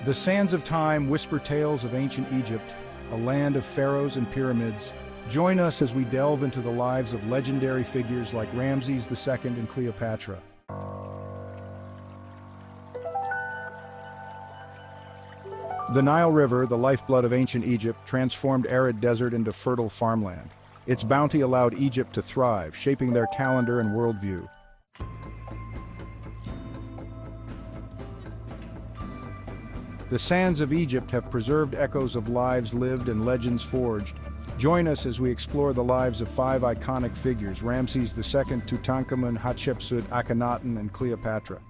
The sands of time whisper tales of ancient Egypt, a land of pharaohs and pyramids. Join us as we delve into the lives of legendary figures like Ramses II and Cleopatra. The Nile River, the lifeblood of ancient Egypt, transformed arid desert into fertile farmland. Its bounty allowed Egypt to thrive, shaping their calendar and worldview. The sands of Egypt have preserved echoes of lives lived and legends forged. Join us as we explore the lives of five iconic figures: Ramses II, Tutankhamun, Hatshepsut, Akhenaten, and Cleopatra.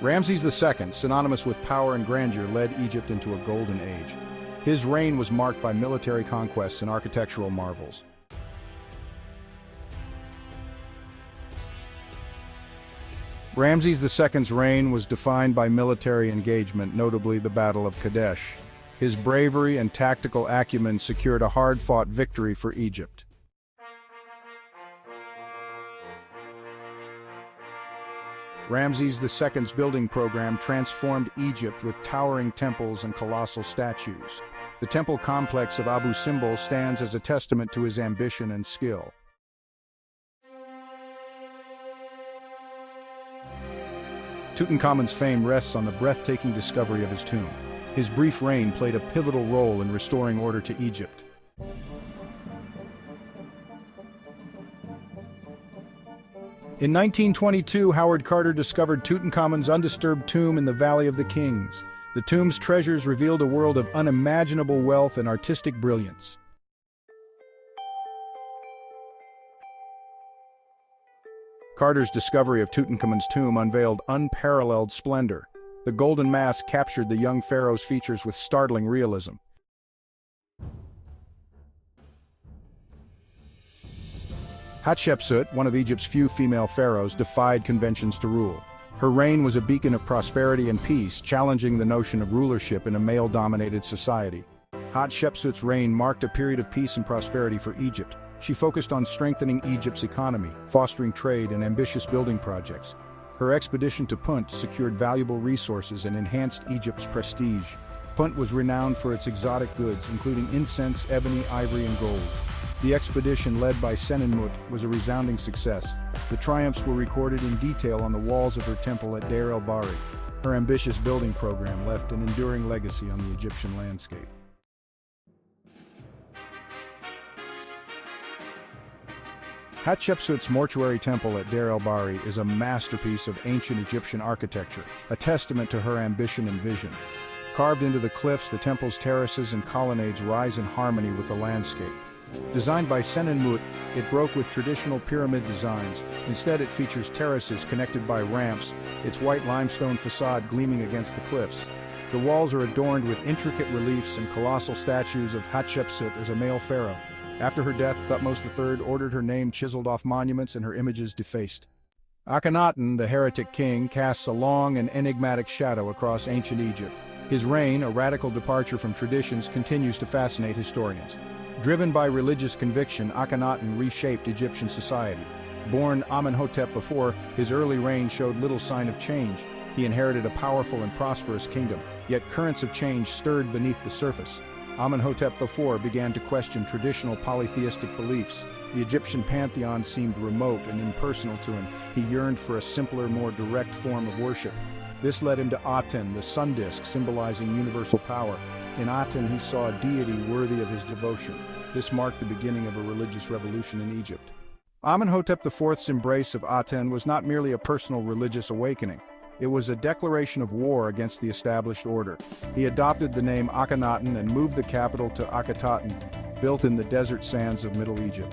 Ramses II, synonymous with power and grandeur, led Egypt into a golden age. His reign was marked by military conquests and architectural marvels. Ramses II's reign was defined by military engagement, notably the Battle of Kadesh. His bravery and tactical acumen secured a hard-fought victory for Egypt. Ramses II's building program transformed Egypt with towering temples and colossal statues. The temple complex of Abu Simbel stands as a testament to his ambition and skill. Tutankhamun's fame rests on the breathtaking discovery of his tomb. His brief reign played a pivotal role in restoring order to Egypt. In 1922, Howard Carter discovered Tutankhamun's undisturbed tomb in the Valley of the Kings. The tomb's treasures revealed a world of unimaginable wealth and artistic brilliance. Carter's discovery of Tutankhamun's tomb unveiled unparalleled splendor. The golden mask captured the young pharaoh's features with startling realism. Hatshepsut, one of Egypt's few female pharaohs, defied conventions to rule. Her reign was a beacon of prosperity and peace, challenging the notion of rulership in a male-dominated society. Hatshepsut's reign marked a period of peace and prosperity for Egypt. She focused on strengthening Egypt's economy, fostering trade and ambitious building projects. Her expedition to Punt secured valuable resources and enhanced Egypt's prestige. Punt was renowned for its exotic goods, including incense, ebony, ivory, and gold. The expedition, led by Senenmut, was a resounding success. The triumphs were recorded in detail on the walls of her temple at Deir el-Bahri. Her ambitious building program left an enduring legacy on the Egyptian landscape. Hatshepsut's mortuary temple at Deir el-Bahri is a masterpiece of ancient Egyptian architecture, a testament to her ambition and vision. Carved into the cliffs, the temple's terraces and colonnades rise in harmony with the landscape. Designed by Senenmut, it broke with traditional pyramid designs. Instead, it features terraces connected by ramps, its white limestone facade gleaming against the cliffs. The walls are adorned with intricate reliefs and colossal statues of Hatshepsut as a male pharaoh. After her death, Thutmose III ordered her name chiseled off monuments and her images defaced. Akhenaten, the heretic king, casts a long and enigmatic shadow across ancient Egypt. His reign, a radical departure from traditions, continues to fascinate historians. Driven by religious conviction, Akhenaten reshaped Egyptian society. Born Amenhotep IV, his early reign showed little sign of change. He inherited a powerful and prosperous kingdom, yet currents of change stirred beneath the surface. Amenhotep IV began to question traditional polytheistic beliefs. The Egyptian pantheon seemed remote and impersonal to him. He yearned for a simpler, more direct form of worship. This led him to Aten, the sun disk symbolizing universal power. In Aten, he saw a deity worthy of his devotion. This marked the beginning of a religious revolution in Egypt. Amenhotep IV's embrace of Aten was not merely a personal religious awakening. It was a declaration of war against the established order. He adopted the name Akhenaten and moved the capital to Akhenaten, built in the desert sands of Middle Egypt.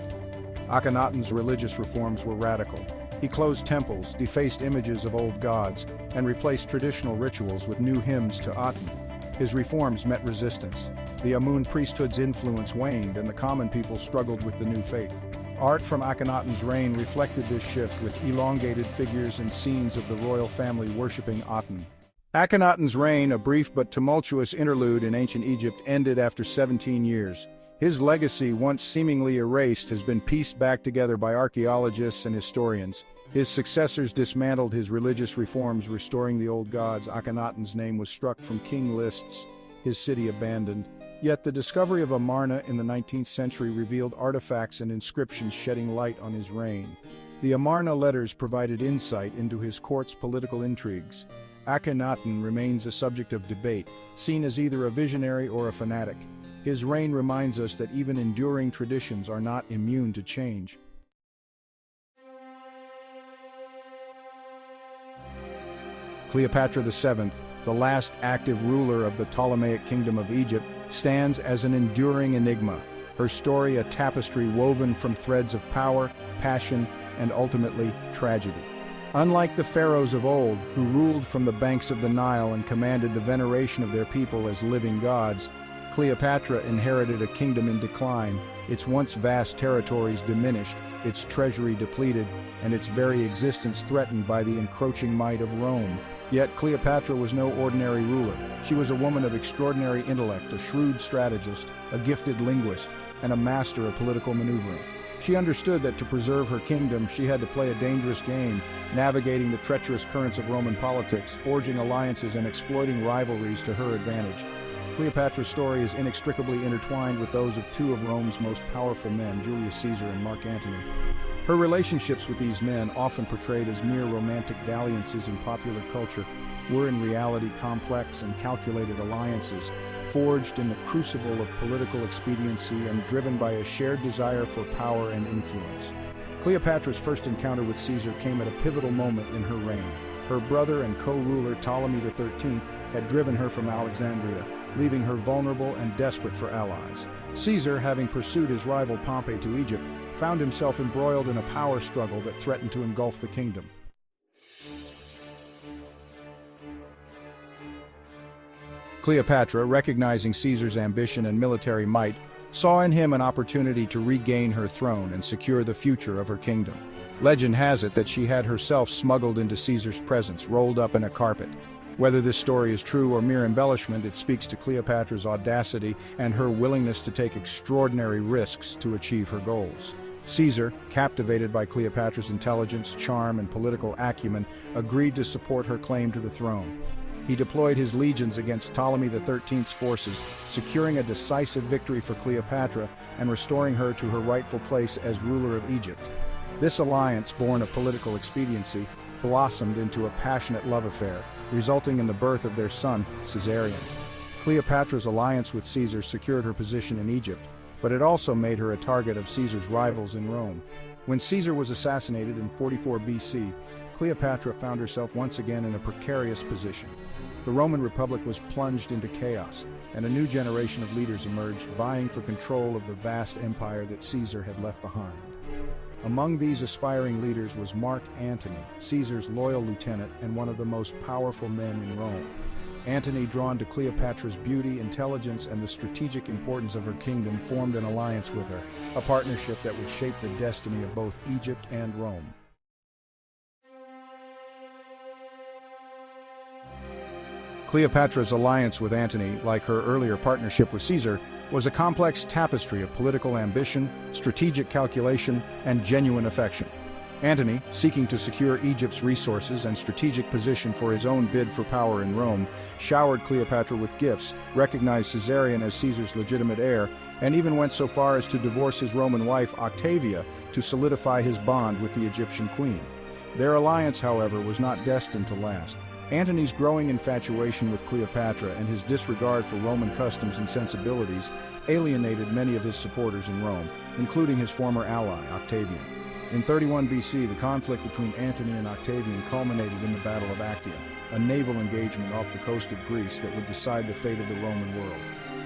Akhenaten's religious reforms were radical. He closed temples, defaced images of old gods, and replaced traditional rituals with new hymns to Aten. His reforms met resistance. The Amun priesthood's influence waned, and the common people struggled with the new faith. Art from Akhenaten's reign reflected this shift with elongated figures and scenes of the royal family worshipping Aten. Akhenaten's reign, a brief but tumultuous interlude in ancient Egypt, ended after 17 years. His legacy, once seemingly erased, has been pieced back together by archaeologists and historians. His successors dismantled his religious reforms, restoring the old gods. Akhenaten's name was struck from king lists, his city abandoned. Yet the discovery of Amarna in the 19th century revealed artifacts and inscriptions shedding light on his reign. The Amarna letters provided insight into his court's political intrigues. Akhenaten remains a subject of debate, seen as either a visionary or a fanatic. His reign reminds us that even enduring traditions are not immune to change. Cleopatra VII, the last active ruler of the Ptolemaic kingdom of Egypt, stands as an enduring enigma. Her story a tapestry woven from threads of power, passion, and ultimately tragedy. Unlike the pharaohs of old, who ruled from the banks of the Nile and commanded the veneration of their people as living gods, Cleopatra inherited a kingdom in decline, its once vast territories diminished, its treasury depleted, and its very existence threatened by the encroaching might of Rome. Yet Cleopatra was no ordinary ruler. She was a woman of extraordinary intellect, a shrewd strategist, a gifted linguist, and a master of political maneuvering. She understood that to preserve her kingdom, she had to play a dangerous game, navigating the treacherous currents of Roman politics, forging alliances and exploiting rivalries to her advantage. Cleopatra's story is inextricably intertwined with those of two of Rome's most powerful men, Julius Caesar and Mark Antony. Her relationships with these men, often portrayed as mere romantic dalliances in popular culture, were in reality complex and calculated alliances, forged in the crucible of political expediency and driven by a shared desire for power and influence. Cleopatra's first encounter with Caesar came at a pivotal moment in her reign. Her brother and co-ruler Ptolemy XIII had driven her from Alexandria, leaving her vulnerable and desperate for allies. Caesar, having pursued his rival Pompey to Egypt, found himself embroiled in a power struggle that threatened to engulf the kingdom. Cleopatra, recognizing Caesar's ambition and military might, saw in him an opportunity to regain her throne and secure the future of her kingdom. Legend has it that she had herself smuggled into Caesar's presence, rolled up in a carpet. Whether this story is true or mere embellishment, it speaks to Cleopatra's audacity and her willingness to take extraordinary risks to achieve her goals. Caesar, captivated by Cleopatra's intelligence, charm, and political acumen, agreed to support her claim to the throne. He deployed his legions against Ptolemy XIII's forces, securing a decisive victory for Cleopatra and restoring her to her rightful place as ruler of Egypt. This alliance, born of political expediency, blossomed into a passionate love affair, resulting in the birth of their son, Caesarion. Cleopatra's alliance with Caesar secured her position in Egypt, but it also made her a target of Caesar's rivals in Rome. When Caesar was assassinated in 44 BC, Cleopatra found herself once again in a precarious position. The Roman Republic was plunged into chaos, and a new generation of leaders emerged, vying for control of the vast empire that Caesar had left behind. Among these aspiring leaders was Mark Antony, Caesar's loyal lieutenant and one of the most powerful men in Rome. Antony, drawn to Cleopatra's beauty, intelligence, and the strategic importance of her kingdom, formed an alliance with her, a partnership that would shape the destiny of both Egypt and Rome. Cleopatra's alliance with Antony, like her earlier partnership with Caesar, was a complex tapestry of political ambition, strategic calculation, and genuine affection. Antony, seeking to secure Egypt's resources and strategic position for his own bid for power in Rome, showered Cleopatra with gifts, recognized Caesarion as Caesar's legitimate heir, and even went so far as to divorce his Roman wife Octavia to solidify his bond with the Egyptian queen. Their alliance, however, was not destined to last. Antony's growing infatuation with Cleopatra and his disregard for Roman customs and sensibilities alienated many of his supporters in Rome, including his former ally, Octavian. In 31 BC, the conflict between Antony and Octavian culminated in the Battle of Actium, a naval engagement off the coast of Greece that would decide the fate of the Roman world.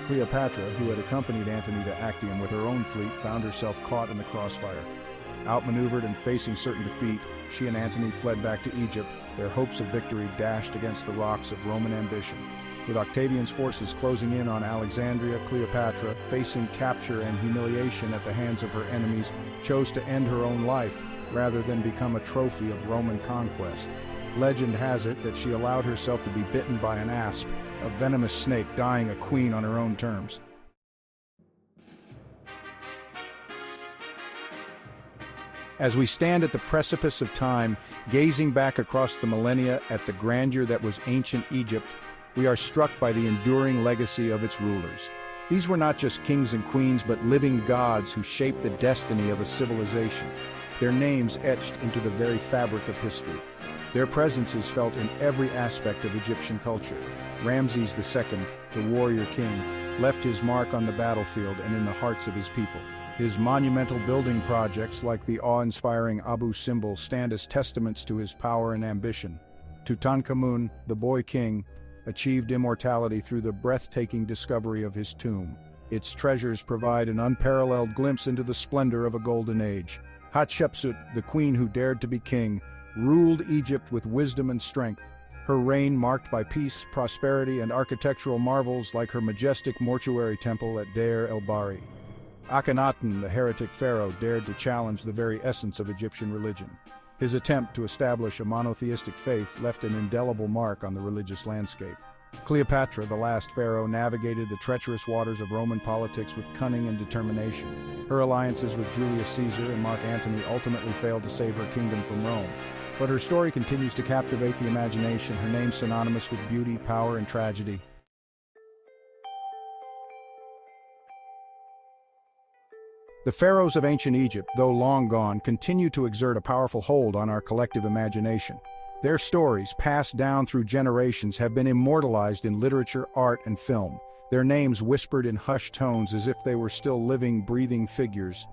Cleopatra, who had accompanied Antony to Actium with her own fleet, found herself caught in the crossfire. Outmaneuvered and facing certain defeat, she and Antony fled back to Egypt, their hopes of victory dashed against the rocks of Roman ambition. With Octavian's forces closing in on Alexandria, Cleopatra, facing capture and humiliation at the hands of her enemies, chose to end her own life rather than become a trophy of Roman conquest. Legend has it that she allowed herself to be bitten by an asp, a venomous snake, dying a queen on her own terms. As we stand at the precipice of time, gazing back across the millennia at the grandeur that was ancient Egypt, we are struck by the enduring legacy of its rulers. These were not just kings and queens, but living gods who shaped the destiny of a civilization, their names etched into the very fabric of history. Their presence is felt in every aspect of Egyptian culture. Ramses II, the warrior king, left his mark on the battlefield and in the hearts of his people. His monumental building projects, like the awe-inspiring Abu Simbel, stand as testaments to his power and ambition. Tutankhamun, the boy king, achieved immortality through the breathtaking discovery of his tomb. Its treasures provide an unparalleled glimpse into the splendor of a golden age. Hatshepsut, the queen who dared to be king, ruled Egypt with wisdom and strength. Her reign marked by peace, prosperity, and architectural marvels like her majestic mortuary temple at Deir el-Bahri. Akhenaten, the heretic pharaoh, dared to challenge the very essence of Egyptian religion. His attempt to establish a monotheistic faith left an indelible mark on the religious landscape. Cleopatra, the last pharaoh, navigated the treacherous waters of Roman politics with cunning and determination. Her alliances with Julius Caesar and Mark Antony ultimately failed to save her kingdom from Rome. But her story continues to captivate the imagination, her name synonymous with beauty, power, and tragedy. The pharaohs of ancient Egypt, though long gone, continue to exert a powerful hold on our collective imagination. Their stories, passed down through generations, have been immortalized in literature, art, and film, their names whispered in hushed tones as if they were still living, breathing figures.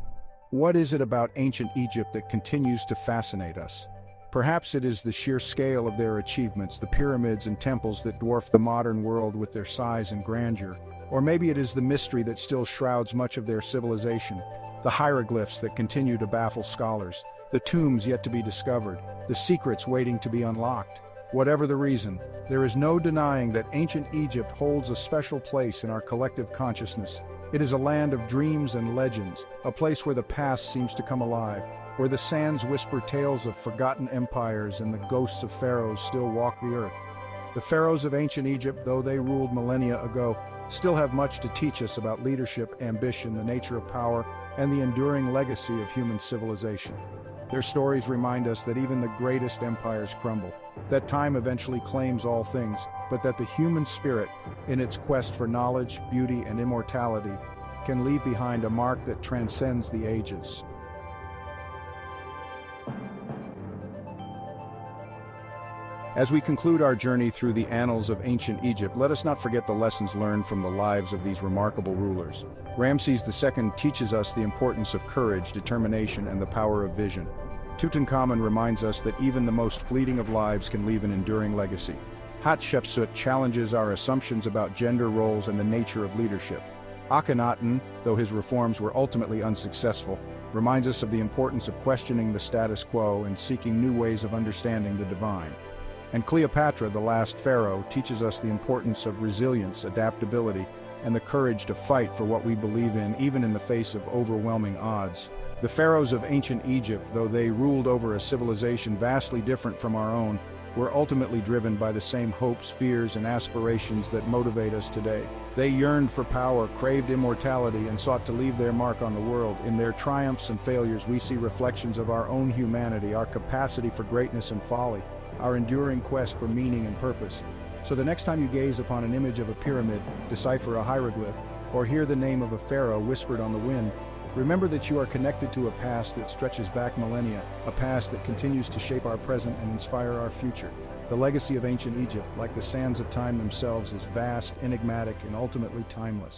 What is it about ancient Egypt that continues to fascinate us? Perhaps it is the sheer scale of their achievements, the pyramids and temples that dwarf the modern world with their size and grandeur. Or maybe it is the mystery that still shrouds much of their civilization, the hieroglyphs that continue to baffle scholars, the tombs yet to be discovered, the secrets waiting to be unlocked. Whatever the reason, there is no denying that ancient Egypt holds a special place in our collective consciousness. It is a land of dreams and legends, a place where the past seems to come alive, where the sands whisper tales of forgotten empires and the ghosts of pharaohs still walk the earth. The pharaohs of ancient Egypt, though they ruled millennia ago, still have much to teach us about leadership, ambition, the nature of power, and the enduring legacy of human civilization. Their stories remind us that even the greatest empires crumble, that time eventually claims all things, but that the human spirit, in its quest for knowledge, beauty, and immortality, can leave behind a mark that transcends the ages. As we conclude our journey through the annals of ancient Egypt, let us not forget the lessons learned from the lives of these remarkable rulers. Ramses II teaches us the importance of courage, determination, and the power of vision. Tutankhamun reminds us that even the most fleeting of lives can leave an enduring legacy. Hatshepsut challenges our assumptions about gender roles and the nature of leadership. Akhenaten, though his reforms were ultimately unsuccessful, reminds us of the importance of questioning the status quo and seeking new ways of understanding the divine. And Cleopatra, the last pharaoh, teaches us the importance of resilience, adaptability, and the courage to fight for what we believe in, even in the face of overwhelming odds. The pharaohs of ancient Egypt, though they ruled over a civilization vastly different from our own, were ultimately driven by the same hopes, fears, and aspirations that motivate us today. They yearned for power, craved immortality, and sought to leave their mark on the world. In their triumphs and failures, we see reflections of our own humanity, our capacity for greatness and folly, our enduring quest for meaning and purpose. So the next time you gaze upon an image of a pyramid, decipher a hieroglyph, or hear the name of a pharaoh whispered on the wind, remember that you are connected to a past that stretches back millennia, a past that continues to shape our present and inspire our future. The legacy of ancient Egypt, like the sands of time themselves, is vast, enigmatic, and ultimately timeless.